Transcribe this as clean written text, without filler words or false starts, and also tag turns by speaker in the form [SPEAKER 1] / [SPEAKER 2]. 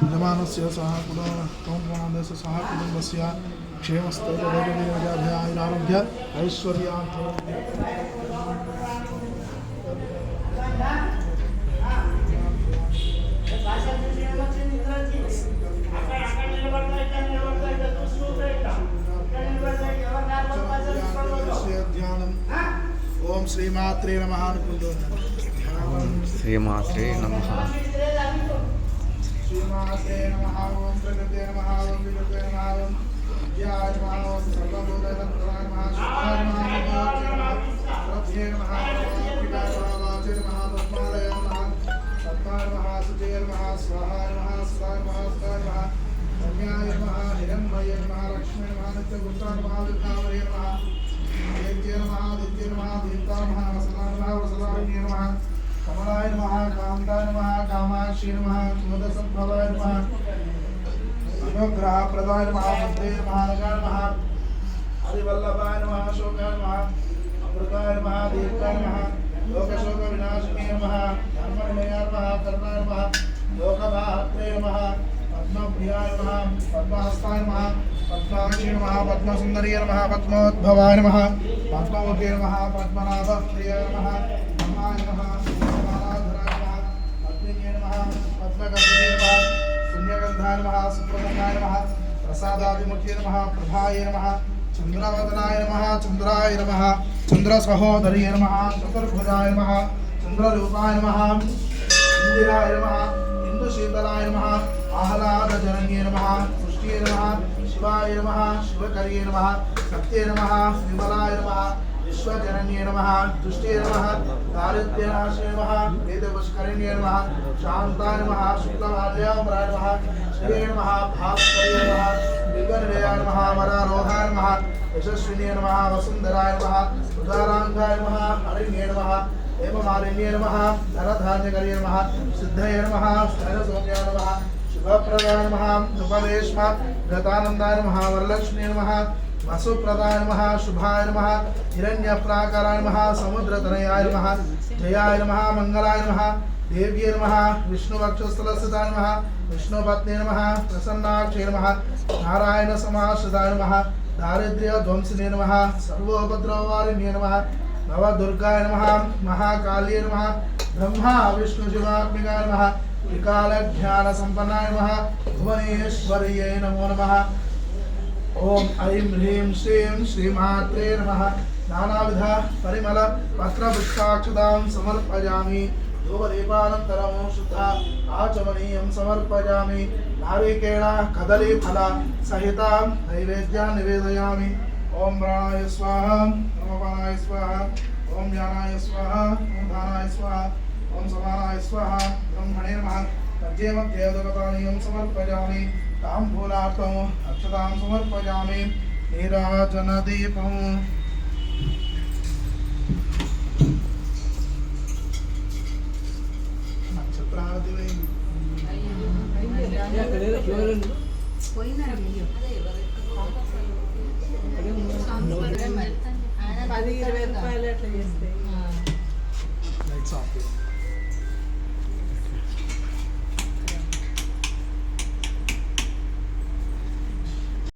[SPEAKER 1] यजमानस्य सह कुटुम्बस्य सह कुटुम्बस्य क्षेमस्थैर्यैरारोग्य ऐश्वर्यार्थ ओम श्रीमात्रे नमः
[SPEAKER 2] श्रीमात्रे नमः
[SPEAKER 1] श्रीमात्रे नमः ओम प्रकृते नमः ओम विकृते नमः ओम ज्ञाय नमः ओम सर्वभूतैरन्तराय नमः शुद्धाय नमः रथ्ये नमः पिताय नमः वाचे नमः पद्मालय नमः पद्माय नमः सुजय नमः स्वाहाय नमः सुधाय नमः सुधाय नमः कन्याय नमः हिरण्मये नमः लक्ष्मी नमः नित्यगुप्ताय नमः विद्यावरे नमः देव्ये नमः दित्ये नमः दीप्ताय नमः वसलाय नमः वसलाय नमः कमलाय नमः कान्ताय नमः कामाक्षी नमः कुमुदसंभवाय नमः अनुग्रहप्रदाय नमः बुद्धे नमः नगाय नमः हरिवल्लभाय नमः अशोकाय नमः अमृताय नमः दीप्ताय नमः लोकशोक विनाशिने नमः धर्मनिलयाय नमः करुणाय नमः लोकभात्रे नमः पद्मप्रियाय नमः पद्महस्ताय नमः पद्माक्षी नमः पद्मसुन्दरी नमः पद्मोद्भवाय नमः पद्ममुखे नमः पद्मनाभप्रियाय नमः नमाय नमः पद्माराधनाय नमः पद्मिन्ये नमः पद्मगन्धे नमः पुण्यगन्धाय नमः सुप्रसन्नाय नमः प्रसादाभिमुखे नमः प्रभाय नमः चन्द्रवदनाय नमः चन्द्राय नमः चन्द्रसहोदरी नमः चतुर्भुजाय नमः चन्द्ररूपाय नमः इन्दिराय नमः इन्दुशीतलाय नमः आह्लादजनन्ये नमः पुष्ट्ये नमः शिवाय नमः शिवकर्ये नमः सत्ये नमः विमलाय नमः विश्वजनन्ये नमः तुष्टे नमः दारिद्र्यनाशे नमः वेदपुष्करिण्ये नमः शान्ताय नमः शुक्लमाल्याम्बराय नमः श्रिये नमः भास्कर्ये नमः दिव्यनिलयाय नमः वरारोहाय नमः यशस्विने नमः वसुन्धराय नमः उदाराङ्गाय नमः हरिण्ये नमः हेममालिन्ये नमः धनधान्यकर्ये नमः सिद्धये नमः स्थैर्यसौम्याय नमः शुभप्रदाय नमः उपदेशमा गतानन्दाय नमः वरलक्ष्मी नमः वसुप्रदाय नमः शुभाय नमः हिरण्यप्राकाराय नमः समुद्रतनयाय नमः जयाय नमः मंगलाय नमः देव्ये नमः विष्णुवक्षस्थलस्थिताय नमः विष्णुपत्ने नमः प्रसन्नाक्षे नमः नारायण समाश्रिताय नमः दारिद्र्यध्वंसिने नमः सर्वोपद्रववारिण्ये नमः नवदुर्गाय नमः महाकाल्ये नमः ब्रह्मा विष्णुशिवात्मिकाय नमः त्रिकालज्ञानसम्पन्नाय नमः भुवनेश्वर्यै नमो नमः ओम ऐं ह्रीं श्रीं श्रीमात्रे नमः नानाविध परिमल पत्रपुष्पाक्षतां समर्पयामि धूपदीपानन्तरं शुद्ध आचमनीयं समर्पयामि नारिकेल कदलीफल सहितां नैवेद्यान् निवेदयामि ओम प्राणाय स्वाहा ओम अपानाय स्वाहा ओम ज्ञानाय स्वाहा ओम दानाय स्वाहा ओम समानाय स्वाहा ब्रह्मणे नमः तज्जे मध्ये उदकपानीयं समर्पयामि ताम्बूलार्थम् अक्षतां समर्पयामि नीराजनदीपम् नक्षत्रादिवै లైట్స్ ఆఫ్